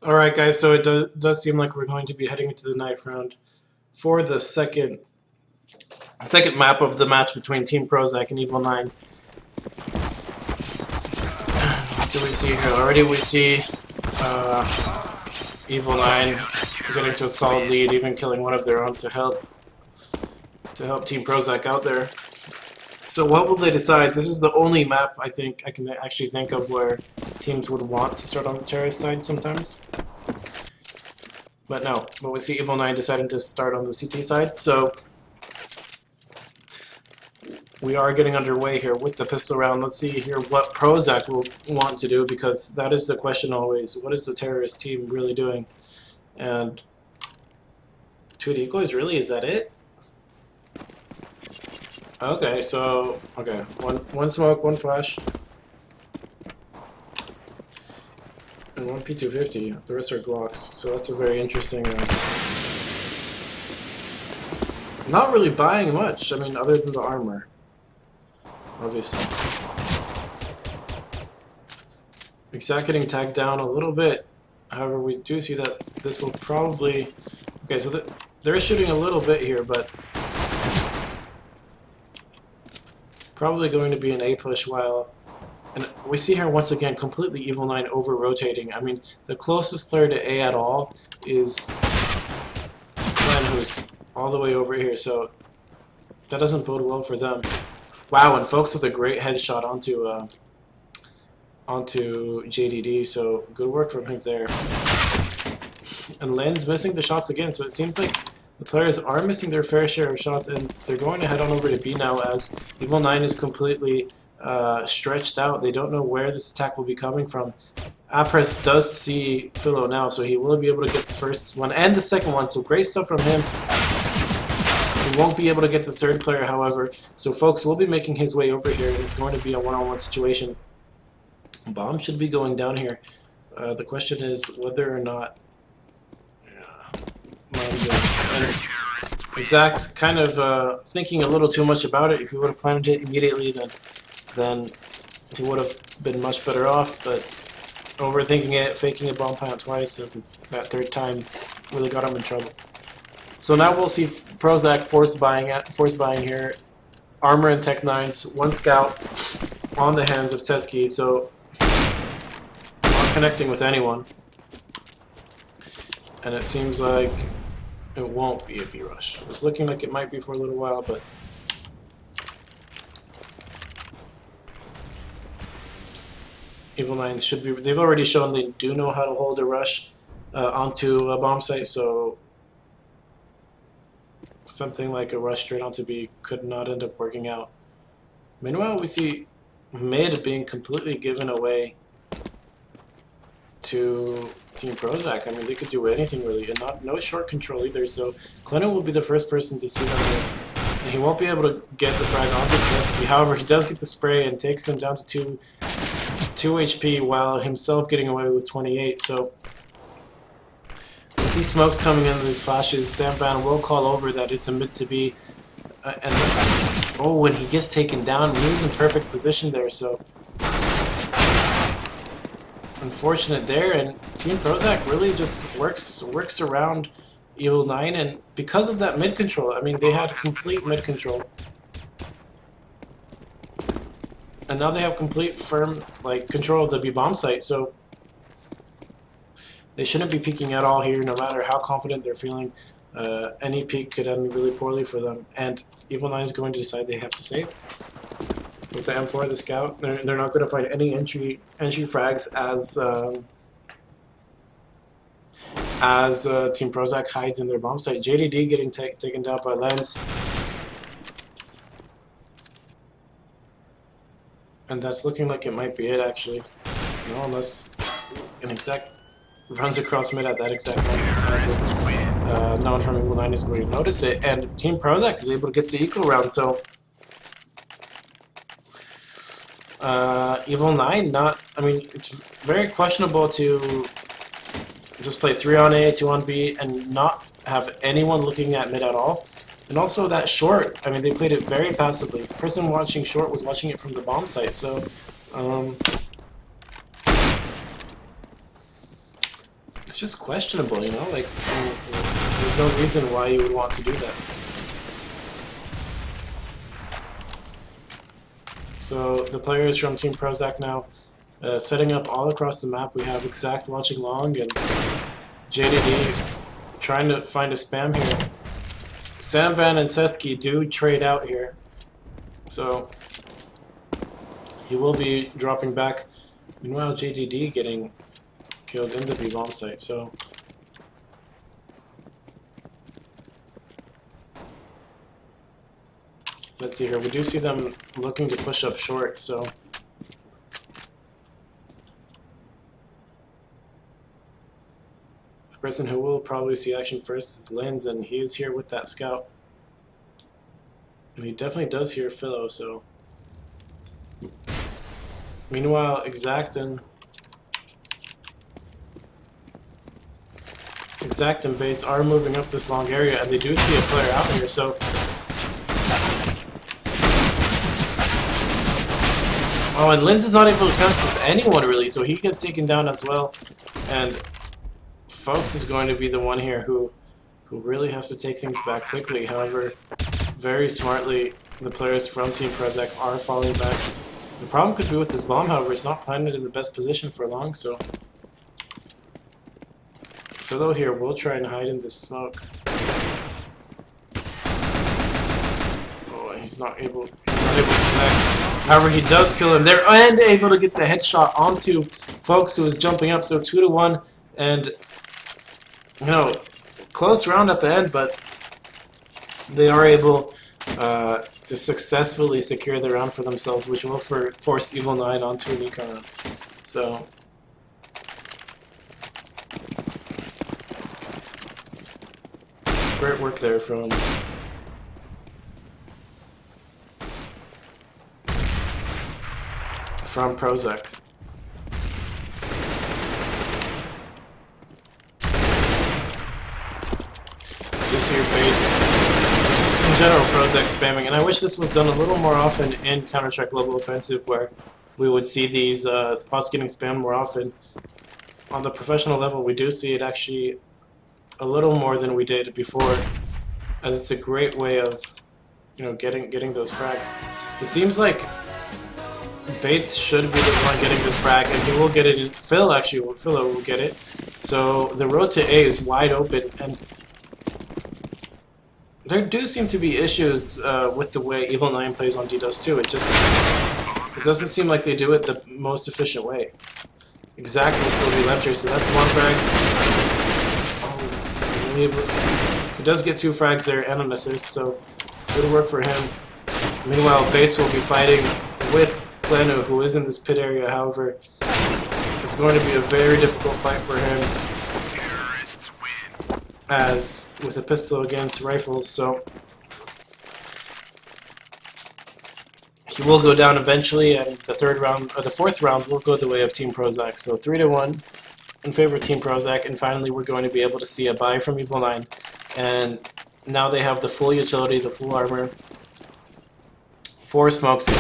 Alright guys, so it does seem like we're going to be heading into the knife round for the second map of the match between Team ProZac and EVIL9. What do we see here? Already we see EVIL9 getting to a solid lead, even killing one of their own to help Team ProZac out there. So what will they decide? This is the only map I think I can actually think of where teams would want to start on the terrorist side sometimes. But no, but we see EVIL9 deciding to start on the CT side, so we are getting underway here with the pistol round. Let's see here what ProZac will want to do, because that is the question always. What is the terrorist team really doing? And two decoys, really? Is that it? Okay, so okay, one smoke, one flash, and one P250. The rest are Glocks. So that's a very interesting. Not really buying much. I mean, other than the armor, obviously. ESEA getting tagged down a little bit. However, we do see that this will probably. Okay, so they're shooting a little bit here, but probably going to be an A push while. And we see here once again completely EVIL9 over rotating. I mean, the closest player to A at all is Glenn, who's all the way over here, so that doesn't bode well for them. Wow, and folks with a great headshot onto JDD, so good work from him there. And Len's missing the shots again, so it seems like the players are missing their fair share of shots, and they're going to head on over to B now as EVIL9 is completely stretched out. They don't know where this attack will be coming from. Apres does see Philo now, so he will be able to get the first one and the second one, so great stuff from him. He won't be able to get the third player, however, so folks will be making his way over here, and it's going to be a one-on-one situation. Bomb should be going down here. The question is whether or not Exact kind of thinking a little too much about it. If he would have planned it immediately, then he would have been much better off. But overthinking it, faking a bomb plant twice, and that third time really got him in trouble. So now we'll see ProZac force buying here. Armor and Tech 9s, one scout on the hands of Teskey, so not connecting with anyone. And it seems like it won't be a B rush. It's looking like it might be for a little while, but EVIL9 should be. They've already shown they do know how to hold a rush onto a bomb site, so something like a rush straight onto B could not end up working out. Meanwhile, we see mid being completely given away to Team ProZac. I mean, they could do anything really, and no short control either. So Clinton will be the first person to see them, and he won't be able to get the frag onto Teskey. However, he does get the spray and takes him down to 2 HP, while himself getting away with 28. So with these smokes coming in, these flashes, Samban will call over that it's a mid to be. And he gets taken down, he was in perfect position there. So unfortunate there, and Team ProZac really just works around EVIL9, and because of that mid control, I mean, they had complete mid control, and now they have complete firm control of the B bomb site, so they shouldn't be peeking at all here, no matter how confident they're feeling. Any peek could end really poorly for them, and EVIL9 is going to decide they have to save. With the M4, the scout, they're not going to find any entry frags as Team ProZac hides in their bomb site. JDD getting taken down by Lens, and that's looking like it might be it actually. No, unless an exact runs across mid at that exact moment. No one from EVIL9 is going to notice it, and Team ProZac is able to get the eco round. So. EVIL9, I mean, it's very questionable to just play 3 on A, 2 on B, and not have anyone looking at mid at all. And also that short, I mean, they played it very passively. The person watching short was watching it from the bomb site, so it's just questionable, you know? Like, there's no reason why you would want to do that. So the players from Team ProZac now setting up all across the map. We have Exact watching long and JDD trying to find a spam here. Samvan and Seski do trade out here, so he will be dropping back. Meanwhile, JDD getting killed in the B-bomb site, so let's see here. We do see them looking to push up short, so the person who will probably see action first is Linz, and he is here with that scout. And he definitely does hear Philo, so meanwhile, Exact and Bates are moving up this long area, and they do see a player out here, so oh, and Linz is not able to connect with anyone really, so he gets taken down as well. And Folks is going to be the one here who really has to take things back quickly. However, very smartly, the players from Team ProZac are falling back. The problem could be with this bomb, however, it's not planted in the best position for long, so Philo here will try and hide in this smoke. Oh, he's not able to connect. However, he does kill him there and able to get the headshot onto Folks, who is jumping up, so 2-1, and you know, close round at the end, but they are able to successfully secure the round for themselves, which will force EVIL9 onto an econ round. So great work there from ProZac. You see your Bates. In general, ProZac spamming, and I wish this was done a little more often in Counter-Strike Global Offensive, where we would see these spots getting spammed more often. On the professional level, we do see it actually a little more than we did before, as it's a great way of, you know, getting those frags. It seems like Bates should be the one getting this frag, and he will get it. Philo will get it. So the road to A is wide open, and there do seem to be issues with the way EVIL9 plays on DDoS too. It doesn't seem like they do it the most efficient way. Exact will still be left here, so that's one frag. Oh, he does get 2 frags there and an assist, so good work for him. Meanwhile, Bates will be fighting with Plenu, who is in this pit area. However, it's going to be a very difficult fight for him, as with a pistol against rifles, so he will go down eventually, and the fourth round will go the way of Team ProZac. So 3-1 in favor of Team ProZac, and finally we're going to be able to see a buy from EVIL9, and now they have the full utility, the full armor, 4 smokes, and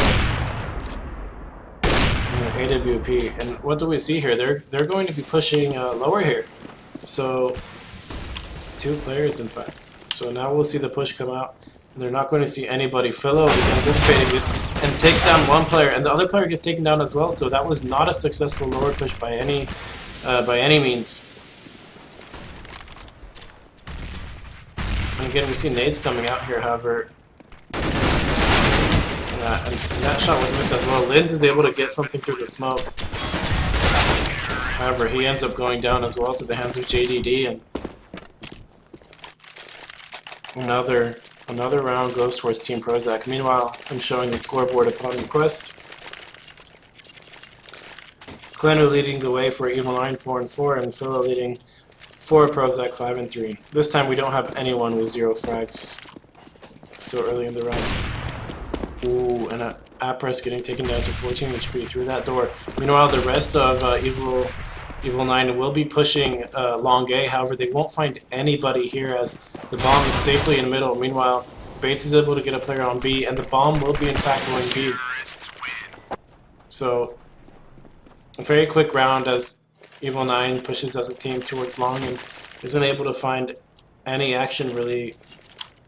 AWP. And what do we see here? They're going to be pushing lower here, so 2 players in fact. So now we'll see the push come out, and they're not going to see anybody. Philo is anticipating this and takes down 1 player, and the other player gets taken down as well, so that was not a successful lower push by any means. And again, we see nades coming out here, however, and that shot was missed as well. Linz is able to get something through the smoke. However, he ends up going down as well to the hands of JDD, and another round goes towards Team ProZac. Meanwhile, I'm showing the scoreboard upon request. Plenu leading the way for EVIL9 4-4, and Philo leading for ProZac 5-3. This time we don't have anyone with 0 frags so early in the round. Ooh, and Appress getting taken down to 14 HP through that door. Meanwhile, the rest of EVIL9 will be pushing long A. However, they won't find anybody here, as the bomb is safely in the middle. Meanwhile, Bates is able to get a player on B, and the bomb will be in fact going B. So a very quick round, as EVIL9 pushes as a team towards long and isn't able to find any action really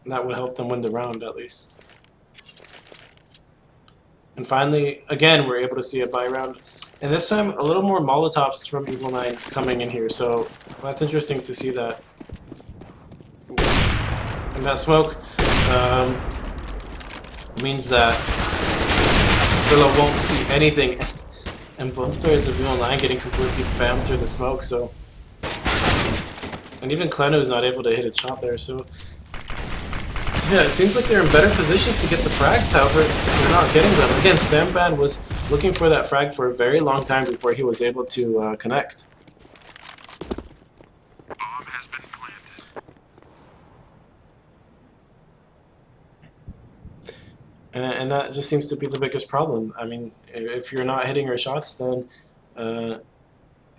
that would help them win the round at least. And finally, again, we're able to see a buy round. And this time, a little more Molotovs from EVIL9 coming in here, so that's interesting to see that. And that smoke means that Villa won't see anything. And both players of EVIL9 getting completely spammed through the smoke, so... And even Kleno is not able to hit his shot there, so... Yeah, it seems like they're in better positions to get the frags, however, they're not getting them. Again, Samban was looking for that frag for a very long time before he was able to connect. Bomb has been planted. And that just seems to be the biggest problem. I mean, if you're not hitting your shots, then, and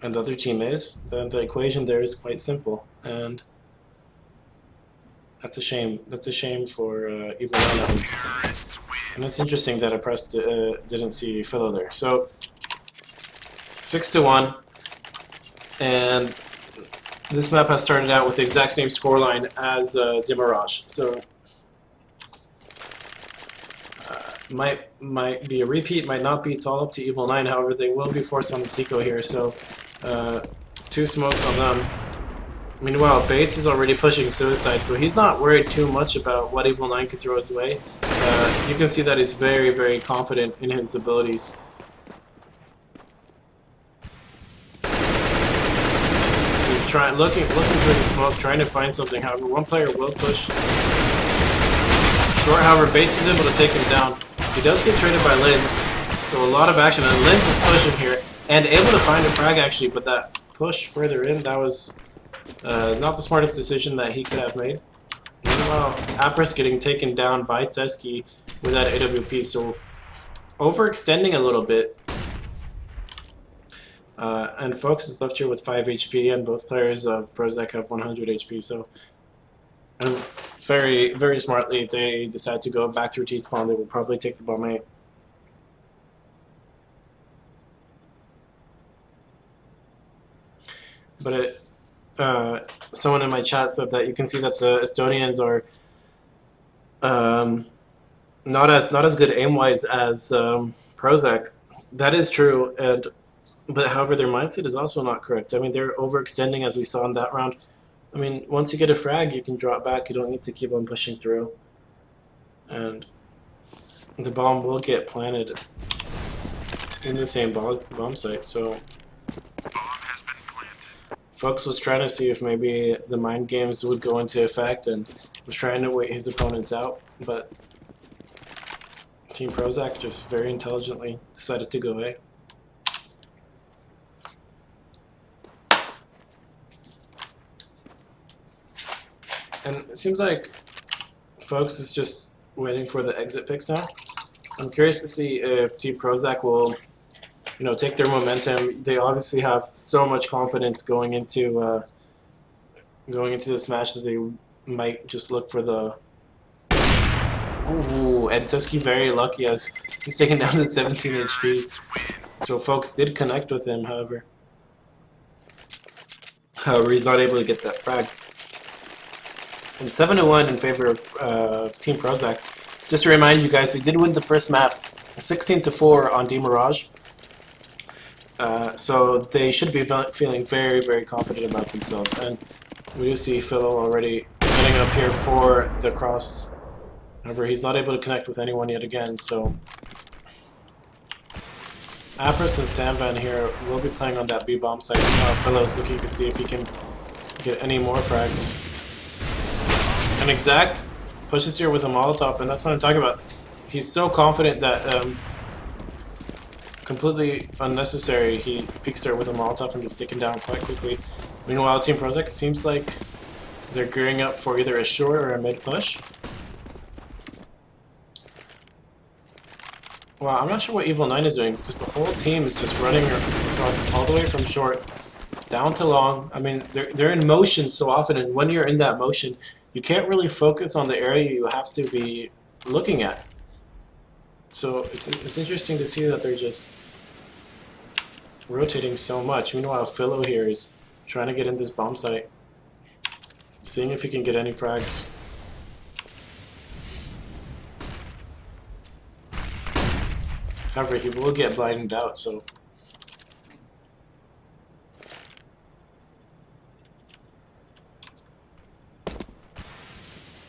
the other team is, then the equation there is quite simple. And that's a shame. That's a shame for EVIL9 at least. And it's interesting that Oppressed didn't see Philo there. So 6-1, and this map has started out with the exact same scoreline as Demirage. So might be a repeat, might not be. It's all up to EVIL9. However, they will be forced on the Seco here. So 2 smokes on them. Meanwhile, Bates is already pushing Suicide, so he's not worried too much about what EVIL9 could throw his way. You can see that he's very, very confident in his abilities. He's looking through the smoke, trying to find something. However, one player will push. Short, however, Bates is able to take him down. He does get traded by Linz, so a lot of action, and Linz is pushing here, and able to find a frag actually, but that push further in, that was not the smartest decision that he could have made. Meanwhile, Apris getting taken down by Tseski with that AWP, so overextending a little bit. And Folks is left here with 5 HP, and both players of ProZac have 100 HP, so and very, very smartly, if they decide to go back through T-spawn, they will probably take the bomb A. But someone in my chat said that you can see that the Estonians are not as good aim-wise as ProZac. That is true, but however, their mindset is also not correct. I mean, they're overextending as we saw in that round. I mean, once you get a frag, you can drop back. You don't need to keep on pushing through. And the bomb will get planted in the same bomb site, so... Fox was trying to see if maybe the mind games would go into effect and was trying to wait his opponents out, but Team ProZac just very intelligently decided to go A. And it seems like Fox is just waiting for the exit picks now. I'm curious to see if Team ProZac will, you know, take their momentum. They obviously have so much confidence going into this match that they might just look for the. Ooh, and Tsuki very lucky as he's taken down to 17 HP. So Folks did connect with him, however. He's not able to get that frag. And 7-1 in favor of Team ProZac. Just to remind you guys, they did win the first map 16-4 on Demirage. So they should be feeling very, very confident about themselves. And we do see Philo already setting up here for the cross. However, he's not able to connect with anyone yet again, so... Apris and Samvan here will be playing on that B-bomb site. Philo's looking to see if he can get any more frags. And Exact pushes here with a Molotov, and that's what I'm talking about. He's so confident that... completely unnecessary, he peeks there with a Molotov and gets taken down quite quickly. Meanwhile, Team ProZac, it seems like they're gearing up for either a short or a mid push. Well, I'm not sure what EVIL9 is doing, because the whole team is just running across all the way from short down to long. I mean, they're in motion so often, and when you're in that motion, you can't really focus on the area you have to be looking at. So it's interesting to see that they're just rotating so much. Meanwhile, Philo here is trying to get in this bomb site, seeing if he can get any frags. However, he will get blinded out, so...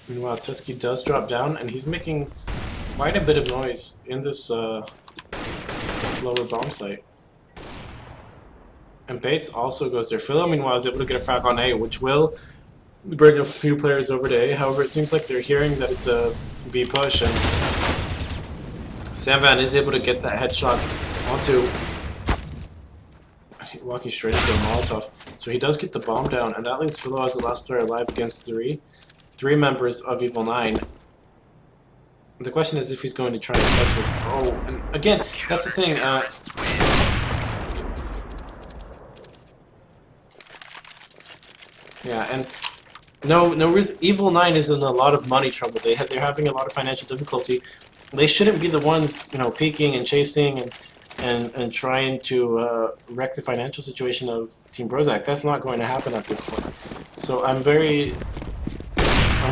Meanwhile, Tusky does drop down, and he's making quite a bit of noise in this lower bomb site. And Bates also goes there. Philo, meanwhile, is able to get a frag on A, which will bring a few players over to A. However, it seems like they're hearing that it's a B push, and Sam Van is able to get that headshot onto... walking straight into a Molotov. So he does get the bomb down, and that leaves Philo as the last player alive against three members of EVIL9. The question is if he's going to try and catch this. Oh, and again, that's the thing. Yeah, and no reason. EVIL9 is in a lot of money trouble. They're having a lot of financial difficulty. They shouldn't be the ones, peeking and chasing and trying to wreck the financial situation of Team ProZac. That's not going to happen at this point. So I'm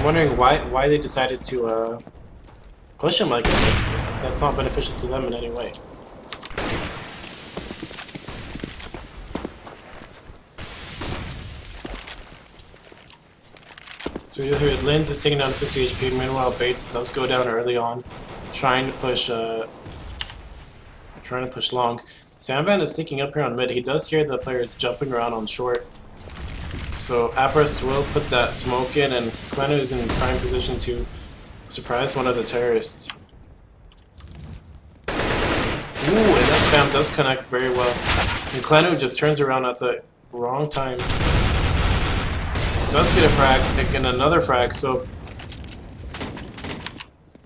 wondering why they decided to push him like this. That's not beneficial to them in any way. So you'll hear Linz is taking down 50 HP. Meanwhile, Bates does go down early on, trying to push long. Samvan is sneaking up here on mid. He does hear the players jumping around on short. So Aprest will put that smoke in, and Klenu is in prime position to surprise one of the terrorists. Ooh, and that spam does connect very well. And Klenu just turns around at the wrong time. Does get a frag, and another frag, so...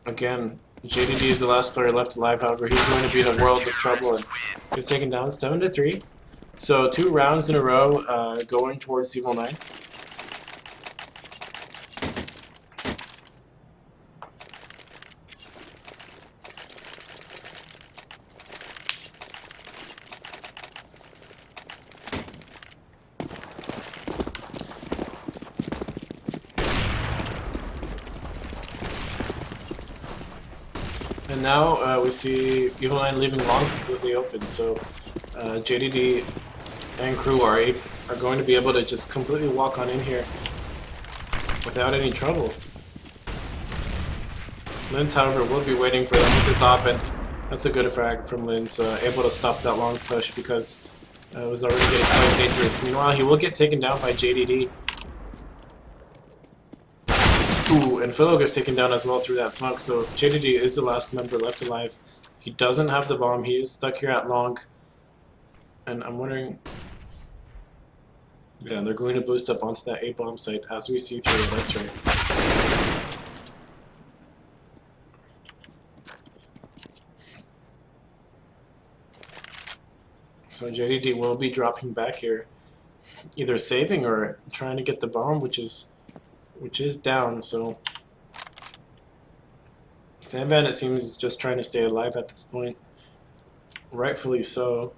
Again, JDD is the last player left alive, however, he's going to be in a world of trouble, and he's taken down 7-3. So 2 rounds in a row going towards EVIL9. And now we see EVIL9 leaving long completely open, so JDD and crew are going to be able to just completely walk on in here without any trouble. Linz, however, will be waiting for them with this op, and that's a good frag from Linz, able to stop that long push because it was already getting quite dangerous. Meanwhile, he will get taken down by JDD. Ooh, and Philo gets taken down as well through that smoke, so JDD is the last member left alive. He doesn't have the bomb, he is stuck here at long. And I'm wondering... Yeah, they're going to boost up onto that A-bomb site as we see through the X-ray. So JDD will be dropping back here, either saving or trying to get the bomb, which is down, so... Samvan, it seems, is just trying to stay alive at this point. Rightfully so.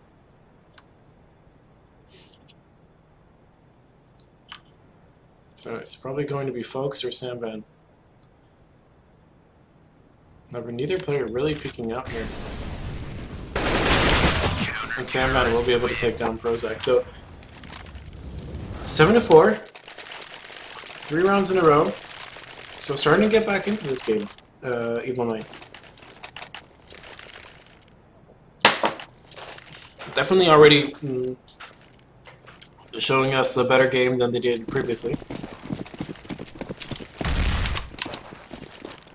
So it's probably going to be Folks or Samvan. However, neither player really peeking out here. And Samvan will be able to take down ProZac. So 7-4. 3 rounds in a row. So starting to get back into this game, EVIL9. Definitely already showing us a better game than they did previously.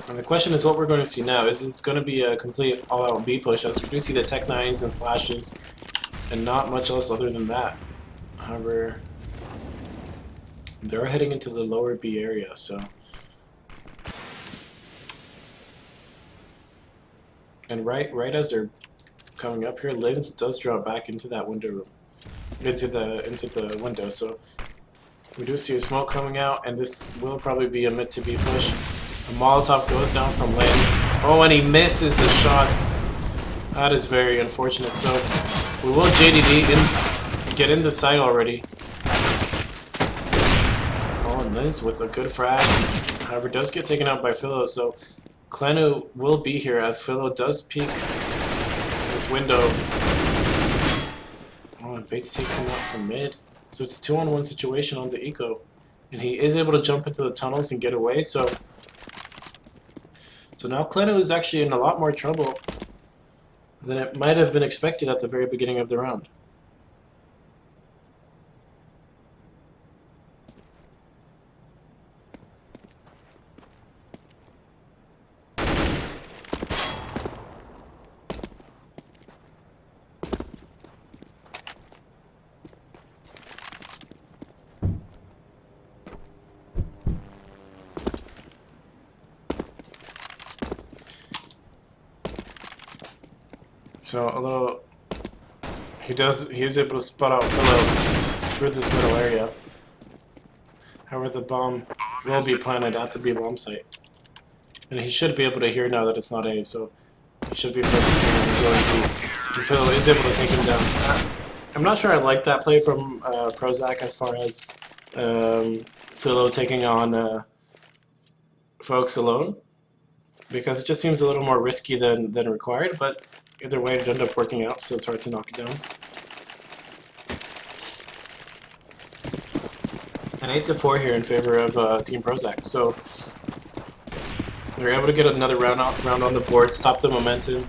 And the question is what we're going to see now. Is this going to be a complete all-out B push, as we do see the Tech 9s and flashes, and not much else other than that. However, they're heading into the lower B area, so... And right as they're coming up here, Linz does drop back into that window room. Into the window, so... We do see a smoke coming out, and this will probably be a mid to B push. A Molotov goes down from Linz. Oh, and he misses the shot. That is very unfortunate. So We will JDD get in the side already. Oh, and Liz with a good frag. However, does get taken out by Philo, so Klenu will be here as Philo does peek this window. Oh, and Bates takes him out from mid. So it's a 2-on-1 situation on the eco. And he is able to jump into the tunnels and get away, so now Klenu is actually in a lot more trouble than it might have been expected at the very beginning of the round. So he is able to spot out Philo through this middle area. However, the bomb will be planted at the B bomb site. And he should be able to hear now that it's not A, so he should be focusing on going B. And Philo is able to take him down. I'm not sure I like that play from ProZac as far as Philo taking on folks alone, because it just seems a little more risky than required, but either way, it ended up working out, so it's hard to knock it down. An 8-4 here in favor of Team ProZac. So they're able to get another round on the board, stop the momentum,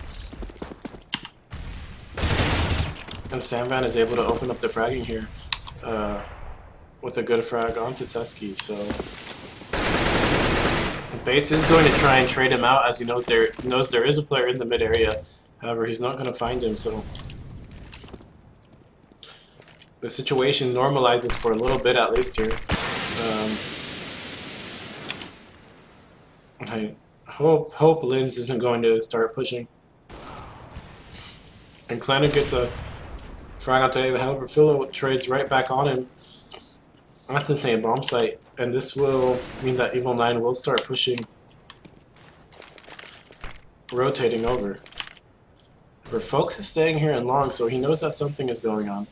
and Samvan is able to open up the fragging here with a good frag onto Tusky. So Bates is going to try and trade him out, as he knows there is a player in the mid area. However, he's not going to find him, so the situation normalizes for a little bit at least here. And I hope Linz isn't going to start pushing. And Klenu gets a frag onto A, however, Philo trades right back on him at the same bomb site, and this will mean that EVIL9 will start pushing, rotating over. But Folks is staying here in long, so he knows that something is going on.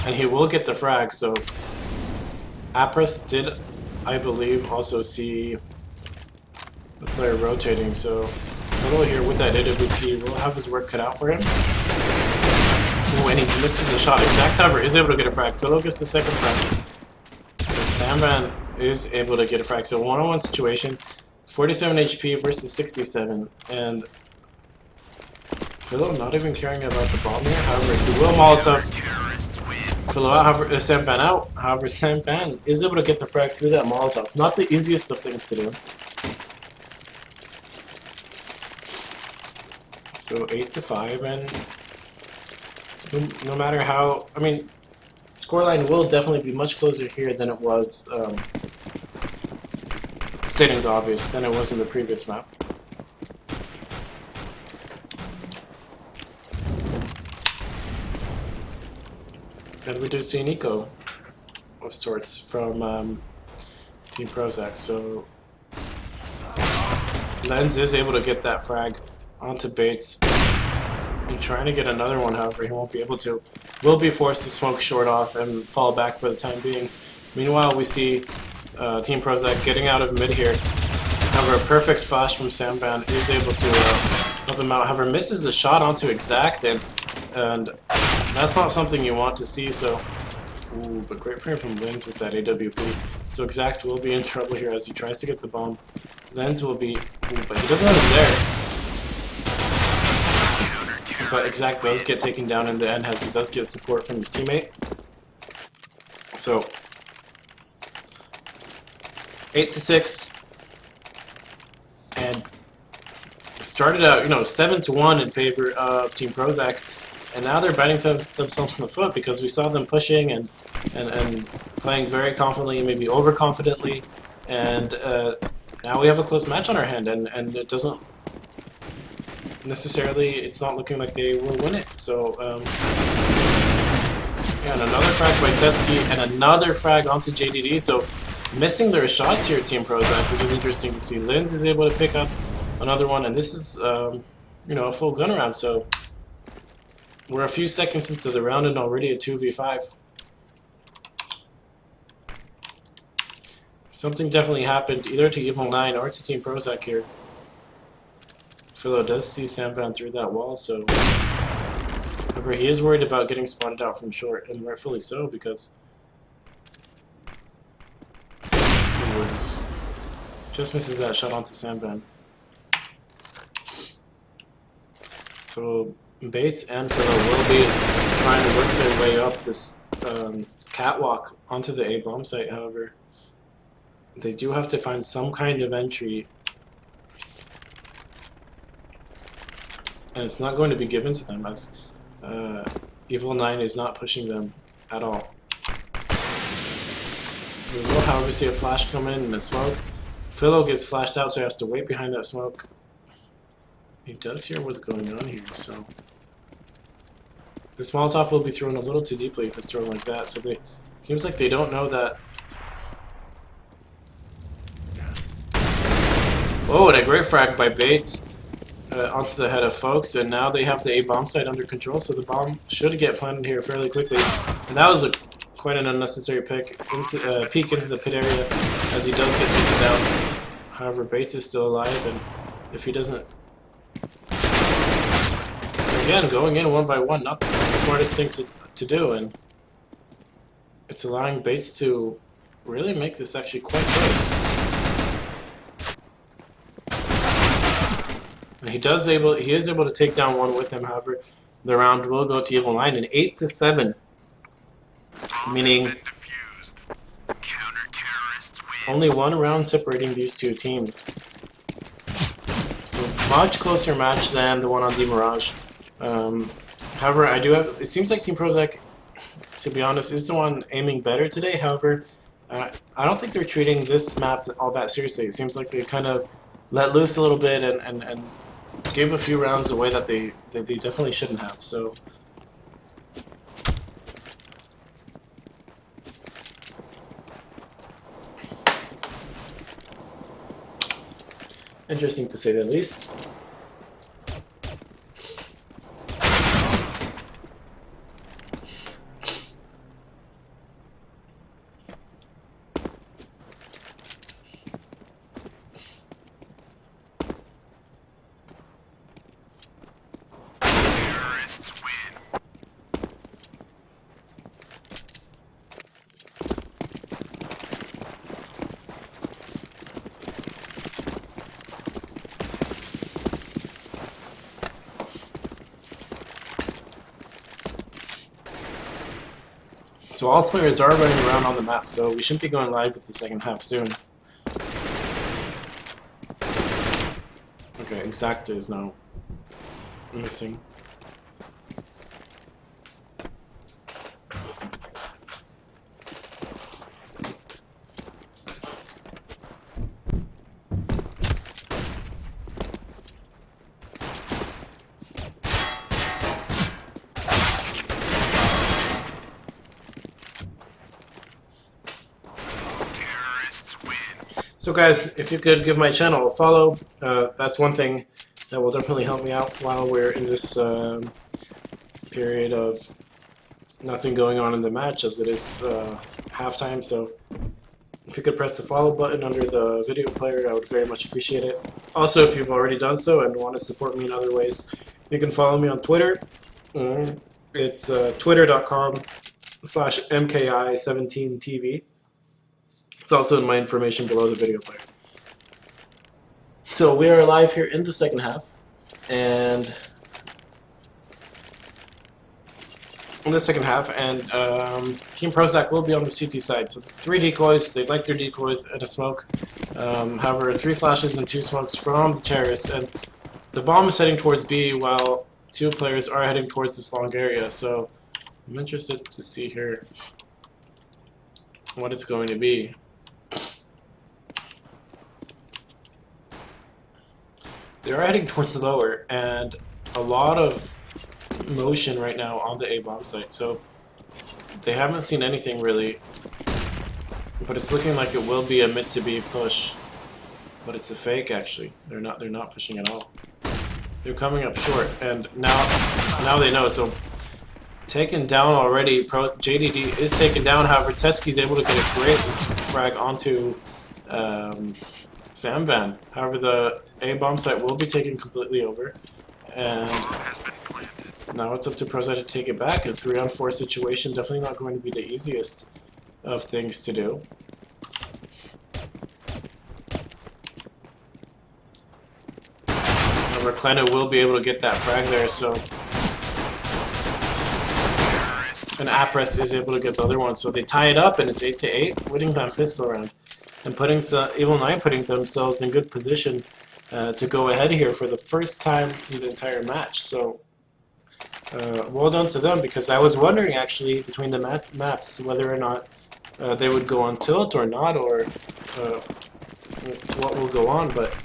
And he will get the frag, so Apris did, I believe, also see the player rotating, so Philo here with that AWP will have his work cut out for him. Ooh, and he misses the shot. Exact, however, is able to get a frag. Philo gets the second frag. And Samvan is able to get a frag, so 1-on-1 situation, 47 HP versus 67, and Philo not even caring about the bomb here. However, he will Molotov Philo out, however, Samvan out. However, Samvan is able to get the frag through that Molotov. Not the easiest of things to do. So 8-5, and no matter how, I mean, scoreline will definitely be much closer here than it was, stating the obvious, than it was in the previous map. And we do see an eco of sorts from Team ProZac, so Lenz is able to get that frag onto Bates and trying to get another one, however he won't be able to. Will be forced to smoke short off and fall back for the time being. Meanwhile, we see Team ProZac getting out of mid here. However, a perfect flash from Samvan is able to help him out. However, misses the shot onto Exact, and that's not something you want to see, so ooh, but great play from Lenz with that AWP. So Exact will be in trouble here as he tries to get the bomb. Lenz will be, ooh, but he doesn't know he's there. But Exact does get taken down in the end as he does get support from his teammate. So 8-6, and started out, 7-1 in favor of Team ProZac. And now they're biting themselves in the foot because we saw them pushing and playing very confidently, maybe overconfidently, and now we have a close match on our hand, and it doesn't necessarily, it's not looking like they will win it. So yeah, and another frag by Teski and another frag onto JDD. So missing their shots here, Team ProZac, which is interesting to see. Linz is able to pick up another one, and this is a full gun round. So We're a few seconds into the round and already a 2v5. Something definitely happened either to EVIL9 or to Team ProZac here. Philo does see Samvan through that wall, so... However, he is worried about getting spotted out from short, and rightfully so, because... He just misses that shot onto Samvan. So, Bates and Philo will be trying to work their way up this catwalk onto the A bomb site, however. They do have to find some kind of entry. And it's not going to be given to them, as EVIL9 is not pushing them at all. We will, however, see a flash come in the smoke. Philo gets flashed out, so he has to wait behind that smoke. He does hear what's going on here, so... This Molotov will be thrown a little too deeply if it's thrown like that, so they... Seems like they don't know that... Oh, and a great frag by Bates onto the head of Folks, and now they have the A bomb site under control, so the bomb should get planted here fairly quickly. And that was quite an unnecessary peek into the pit area, as he does get taken down. However, Bates is still alive, and if he doesn't... Again, going in one by one, not the smartest thing to do, and it's allowing Bates to really make this actually quite close. And he is able to take down one with him, however, the round will go to EVIL9 in 8-7. Meaning only one round separating these two teams. So much closer match than the one on the Mirage. However, it seems like Team ProZac, to be honest, is the one aiming better today. However, I don't think they're treating this map all that seriously. It seems like they kind of let loose a little bit and gave a few rounds away that they definitely shouldn't have. So interesting to say the least. So all players are running around on the map, so we shouldn't be going live with the second half soon. Okay, Exacta is now missing. So guys, if you could give my channel a follow, that's one thing that will definitely help me out while we're in this period of nothing going on in the match, as it is halftime. So if you could press the follow button under the video player, I would very much appreciate it. Also, if you've already done so and want to support me in other ways, you can follow me on Twitter. It's twitter.com/mkiTV. It's also in my information below the video player. So we are live here in the second half, and Team ProZac will be on the CT side. So 3 decoys, they like their decoys and a smoke. However, 3 flashes and 2 smokes from the terrace, and the bomb is heading towards B while 2 players are heading towards this long area. So I'm interested to see here what it's going to be. They are heading towards the lower, and a lot of motion right now on the A bomb site. So they haven't seen anything really, but it's looking like it will be a mid to B push. But it's a fake actually. They're not pushing at all. They're coming up short, and now they know. So taken down already. JDD is taken down. However, Teskey's able to get a great frag onto Samvan. However, the A bomb site will be taken completely over, and now it's up to ProZac to take it back. A 3-on-4 situation, definitely not going to be the easiest of things to do. However, Kleno will be able to get that frag there, so. And Aprest is able to get the other one, so they tie it up, and it's 8-8, winning that pistol round. And putting EVIL9 putting themselves in good position to go ahead here for the first time in the entire match. So, well done to them, because I was wondering actually between the maps whether or not they would go on tilt or not, or what will go on, but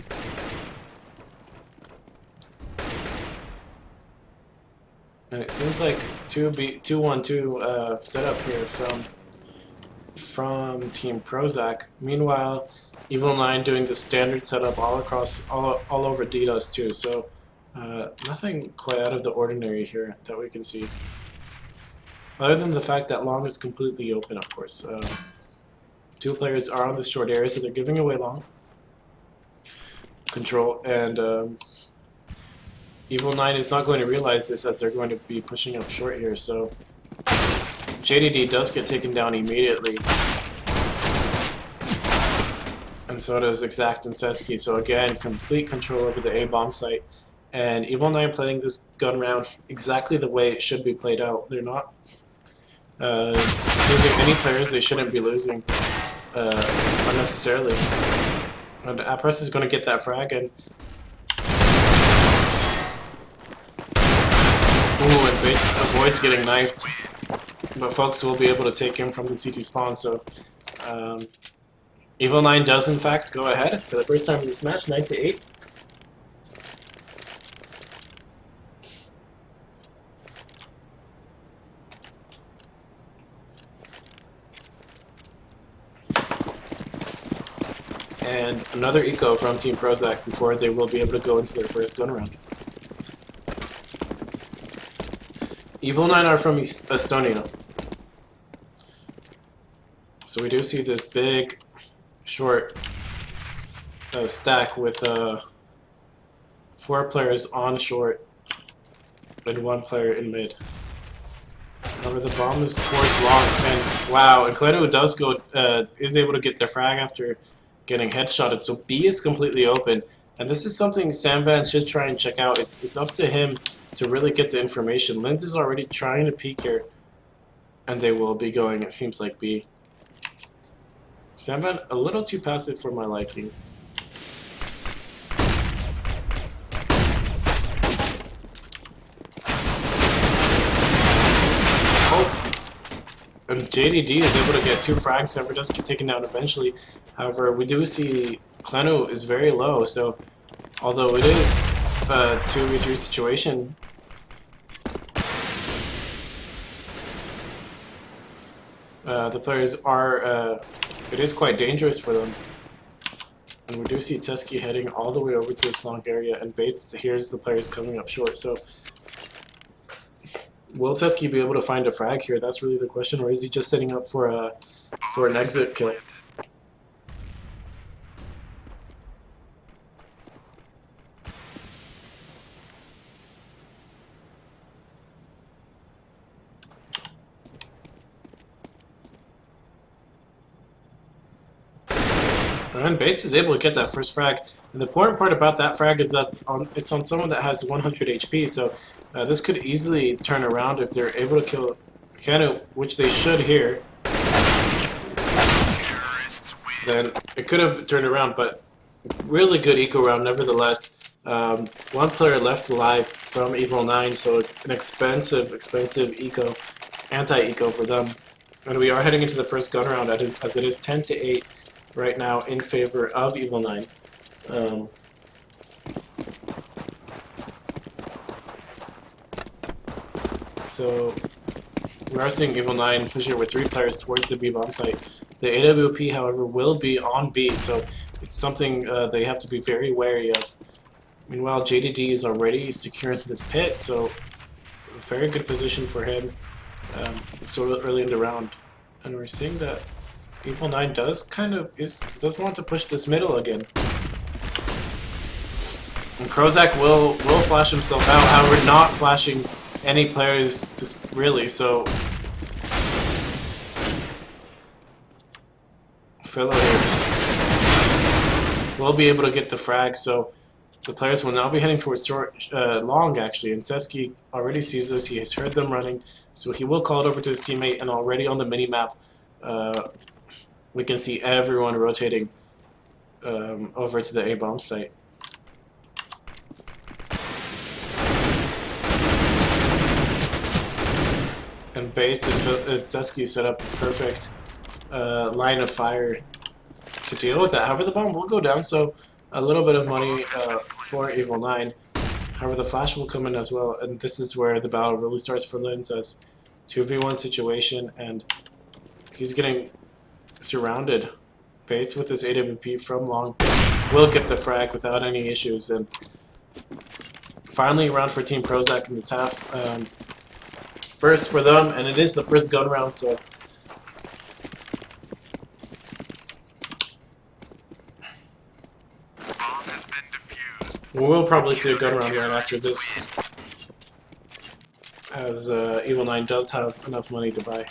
and it seems like 2-1-2 setup here from Team ProZac. Meanwhile, EVIL9 doing the standard setup all over DDoS too. So nothing quite out of the ordinary here that we can see. Other than the fact that long is completely open, of course. Two players are on the short area, so they're giving away long control, and EVIL9 is not going to realize this as they're going to be pushing up short here, so JDD does get taken down immediately. And so does Exact and Teskey, so again, complete control over the A-bomb site. And EVIL9 playing this gun round exactly the way it should be played out. They're not losing any players they shouldn't be losing unnecessarily. And Aprest is going to get that frag, and ooh, and Bates avoids getting knifed, but folks will be able to take him from the CT spawn, so EVIL9 does in fact go ahead for the first time in this match, 9-8. And another eco from Team ProZac before they will be able to go into their first gun round. EVIL9 are from Estonia. So we do see this big, short stack with 4 players on short and 1 player in mid. However, the bomb is towards long, and wow, and Kleno does go, is able to get the frag after getting headshotted, so B is completely open, and this is something Samvan should try and check out. It's up to him to really get the information. Linz is already trying to peek here, and they will be going, it seems like, B. Samvan, a little too passive for my liking. And JDD is able to get 2 frags, however does get taken down eventually. However, we do see Kleno is very low, so although it is a 2v3 situation, the players are, it is quite dangerous for them. And we do see Teskey heading all the way over to this long area, and Bates hears the players coming up short, so will Teskey be able to find a frag here? That's really the question, or is he just setting up for an exit kill? And Bates is able to get that first frag, and the important part about that frag is that it's on someone that has 100 HP, so this could easily turn around if they're able to kill Kanu, which they should here. Then it could have turned around, but really good eco round nevertheless. 1 player left alive from EVIL9, so an expensive eco, anti-eco for them. And we are heading into the first gun round as it is 10-8 right now in favor of EVIL9. So we are seeing EVIL9 push here with 3 players towards the B bomb site. The AWP, however, will be on B, so it's something they have to be very wary of. Meanwhile, JDD is already secured this pit, so very good position for him. so early in the round. And we're seeing that EVIL9 does want to push this middle again. And ProZac will flash himself out. However, not flashing any players just really. So Philo here will be able to get the frag. So the players will now be heading towards long actually. And Seski already sees this. He has heard them running, so he will call it over to his teammate. And already on the mini map, we can see everyone rotating over to the A bomb site. And Bates and Zeski set up the perfect line of fire to deal with that. However, the bomb will go down, so a little bit of money for EVIL9. However, the flash will come in as well, and this is where the battle really starts for Linz as 2v1 situation, and he's getting surrounded. Bates with his AWP from long will get the frag without any issues, and finally round for Team ProZac in this half. First for them, and it is the first gun round, so Bomb has been defused. we'll probably see a gun round right after this, as EVIL9 does have enough money to buy.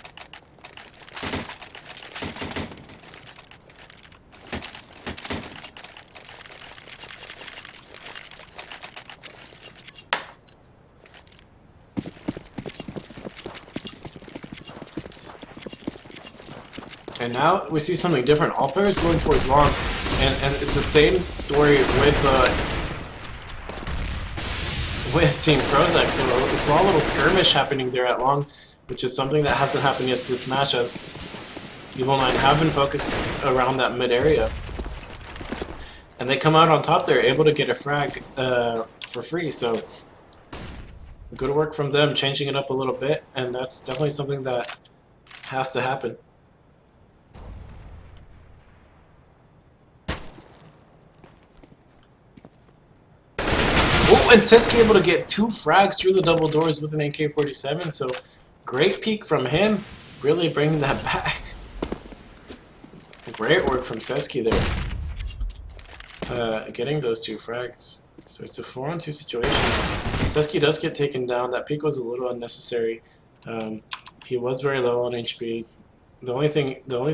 And now we see something different. All players going towards long, and it's the same story with Team ProZac. So a small little skirmish happening there at long, which is something that hasn't happened yet this match, as EVIL9 have been focused around that mid area. And they come out on top there, able to get a frag for free. So good work from them, changing it up a little bit, and that's definitely something that has to happen. Oh, and Teski able to get 2 frags through the double doors with an AK-47, so great peek from him, really bringing that back. Great work from Seski there, getting those 2 frags. So it's a 4-on-2 situation. Seski does get taken down. That peek was a little unnecessary. He was very low on HP. The only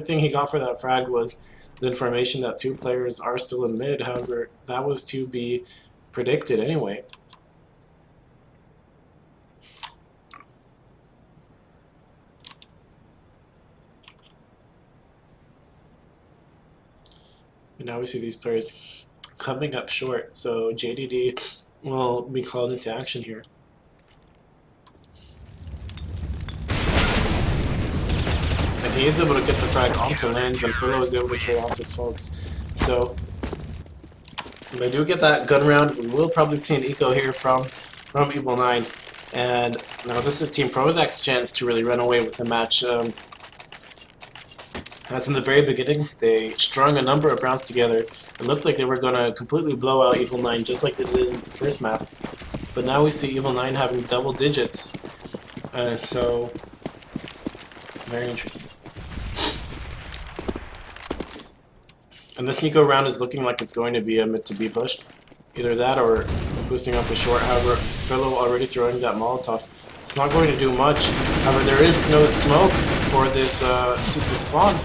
thing he got for that frag was the information that 2 players are still in mid. However, that was to be predicted anyway. And now we see these players coming up short, so JDD will be called into action here. And he is able to get the frag onto Lens, and Furlow is able to trade onto Folks. So if they do get that gun round, we will probably see an eco here from EVIL9. And now this is Team ProZac's chance to really run away with the match. As in the very beginning, they strung a number of rounds together. It looked like they were going to completely blow out EVIL9 just like they did in the first map. But now we see EVIL9 having double digits. So, very interesting. And this eco round is looking like it's going to be a mid to B push. Either that or boosting up the short. However, Philo already throwing that Molotov. It's not going to do much. However, there is no smoke for this CT spawn.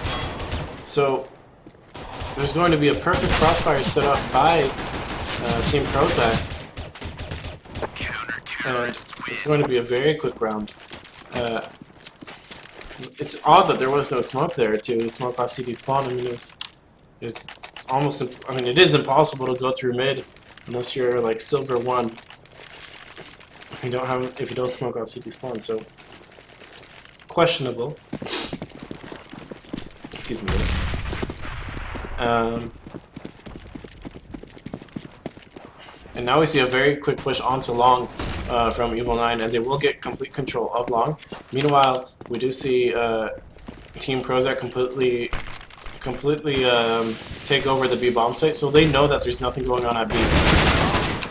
So there's going to be a perfect crossfire set up by Team ProZac. And it's going to be a very quick round. It's odd that there was no smoke there to smoke off CT spawn. I mean, it's almost, I mean, it is impossible to go through mid unless you're like silver 1. If you don't smoke out CT spawn, so questionable. Excuse me, guys. And now we see a very quick push onto long from EVIL9, and they will get complete control of long. Meanwhile, we do see Team ProZac completely take over the B bomb site, so they know that there's nothing going on at B.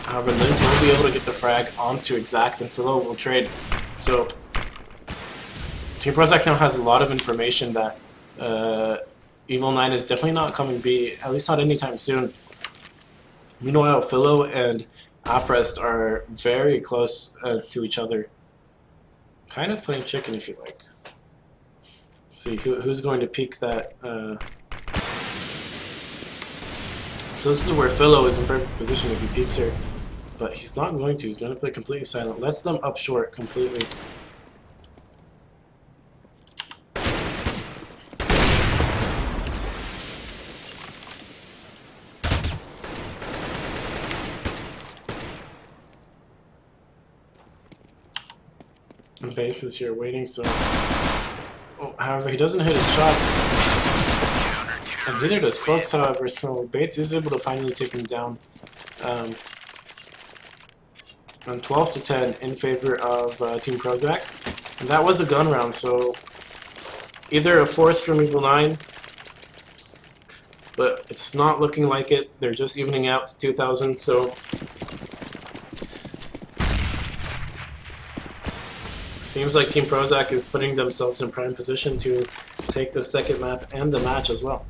However, Linz will be able to get the frag onto Exact, and Philo will trade. So Team ProZac now has a lot of information that EVIL9 is definitely not coming B, at least not anytime soon. Meanwhile, Philo and Aprest are very close to each other. Kind of playing chicken, if you like. See who's going to peek that. So this is where Philo is in perfect position if he peeks her, but he's not going to. He's going to play completely silent. Lets them up short completely. And Bates is here waiting, so... Oh, however, he doesn't hit his shots. And neither does Folks, however, so Bates is able to finally take him down. On 12 to 10 in favor of Team ProZac. And that was a gun round, so... Either a force from EVIL9, but it's not looking like it. They're just evening out to 2,000, so... Seems like Team ProZac is putting themselves in prime position to take the second map and the match as well.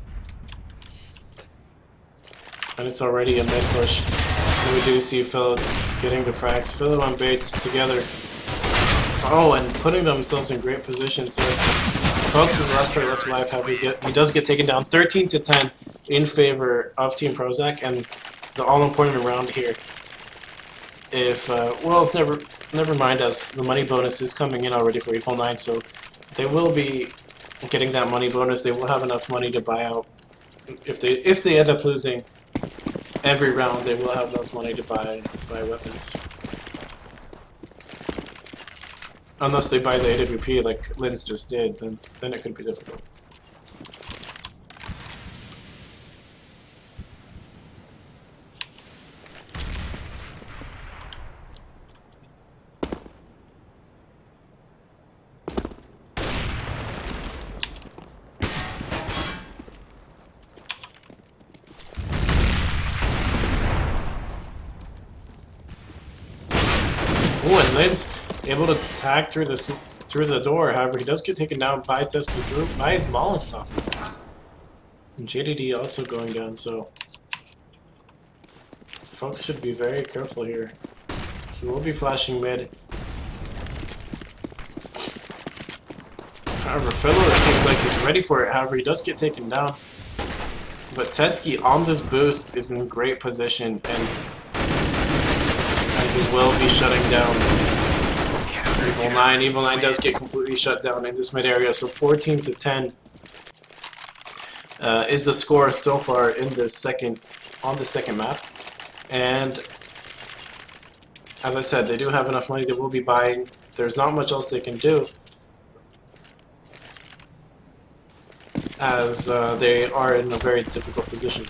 And it's already a mid push. And we do see Phil getting the frags. Phil and Bates together. Oh, and putting themselves in great position. So Folks' last player left alive. He does get taken down 13 to 10 in favor of Team ProZac, and the all-important round here. If well, never mind, as the money bonus is coming in already for EVIL9, so they will be getting that money bonus. They will have enough money to buy out. If they end up losing every round, they will have enough money to buy weapons. Unless they buy the AWP like Linz just did, then it could be difficult. Oh, and Linz able to tag through the door. However, he does get taken down by Teske by his Molotov. And JDD also going down, so folks should be very careful here. He will be flashing mid. However, Philo seems like he's ready for it. However, he does get taken down. But Teske on this boost is in great position, and he will be shutting down EVIL9. EVIL9 does get completely shut down in this mid area, so 14 to 10 is the score so far in this on the second map. And as I said, they do have enough money. They will be buying. There's not much else they can do, as they are in a very difficult position.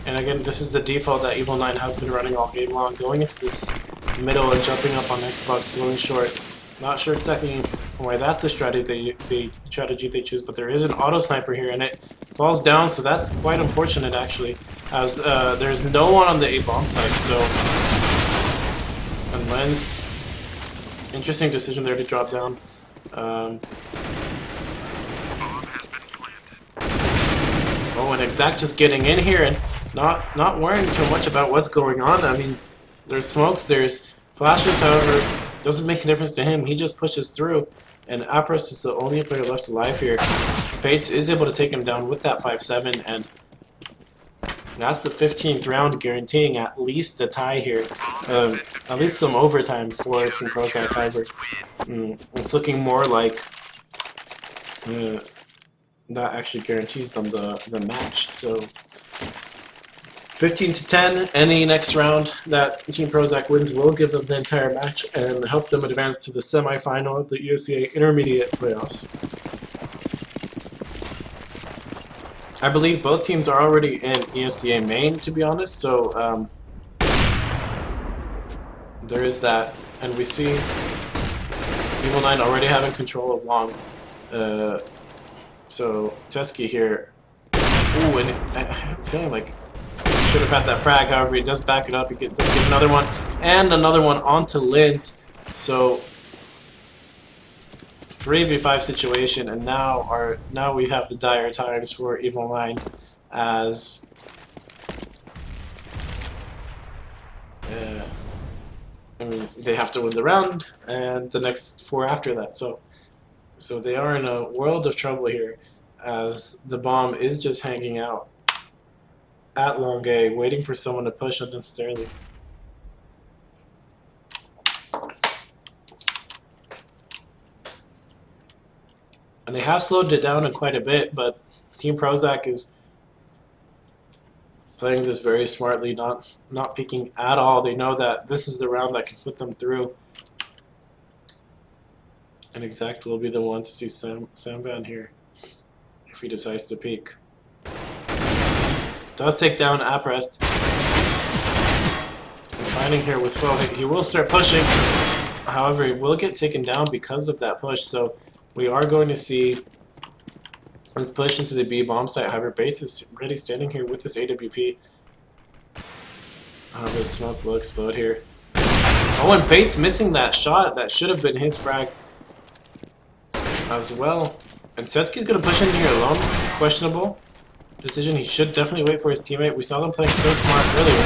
And again, this is the default that EVIL9 has been running all game long, going into this middle and jumping up on Xbox, going short. Not sure exactly why that's the strategy they choose, but there is an auto sniper here, and it falls down, so that's quite unfortunate actually, as there's no one on the A bomb site. So, and Lenz, interesting decision there to drop down. Oh, and Exact just getting in here and not worrying too much about what's going on. I mean, there's smokes, there's flashes, however, doesn't make a difference to him. He just pushes through, and Apros is the only player left alive here. Bates is able to take him down with that 5-7, and that's the 15th round, guaranteeing at least a tie here. At least some overtime for Team ProZac, however. It's looking more like that actually guarantees them the match. So 15 to 10, any next round that Team ProZac wins will give them the entire match and help them advance to the semi-final of the ESEA Intermediate Playoffs. I believe both teams are already in ESEA main, to be honest, so there is that. And we see EVIL9 already having control of long. So Teske here. Ooh, and I'm feeling like should have had that frag. However, he does back it up. He does get another one and another one onto Linz. So 3v5 situation, and now we have the dire times for EVIL9 as I mean, they have to win the round and the next 4 after that. So they are in a world of trouble here, as the bomb is just hanging out at long A, waiting for someone to push unnecessarily. And they have slowed it down quite a bit, but Team ProZac is playing this very smartly, not peeking at all. They know that this is the round that can put them through. And Exact will be the one to see Samvan here if he decides to peek. Does take down Aprest. Finding here with Foe, he will start pushing. However, he will get taken down because of that push. So we are going to see this push into the B bomb site. However, Bates is already standing here with this AWP. However, the smoke will explode here. Oh, and Bates missing that shot. That should have been his frag as well. And Seski's going to push in here alone. Questionable decision. He should definitely wait for his teammate. We saw them playing so smart earlier.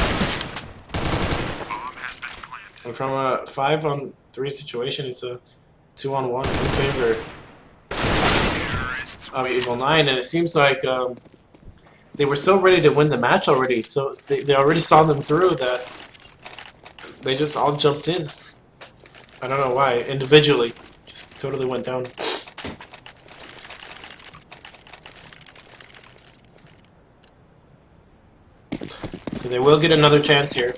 And from a 5-on-3 situation, it's a 2-on-1 in favor of EVIL9. And it seems like they were so ready to win the match already. So they already saw them through that they just all jumped in. I don't know why. Individually. Just totally went down. So they will get another chance here.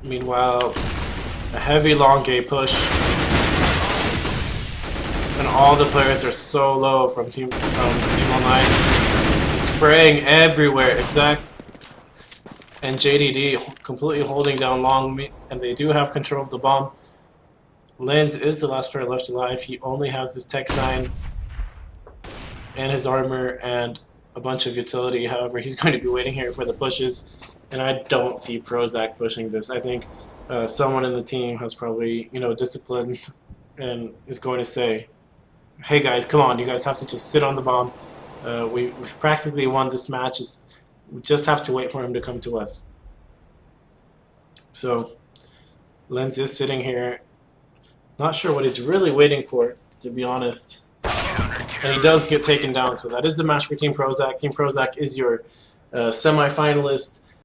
Meanwhile, a heavy long gate push. And all the players are so low from EVIL9. It's spraying everywhere. Exact and JDD completely holding down long, and they do have control of the bomb. Lenz is the last player left alive. He only has his Tech 9 and his armor and a bunch of utility. However, he's going to be waiting here for the pushes, and I don't see ProZac pushing this. I think someone in the team has probably, discipline and is going to say, hey guys, come on, you guys have to just sit on the bomb. We've practically won this match. We just have to wait for him to come to us. So Lenz is sitting here, not sure what he's really waiting for, to be honest. And he does get taken down, so that is the match for Team ProZac. Team ProZac is your semi-finalist.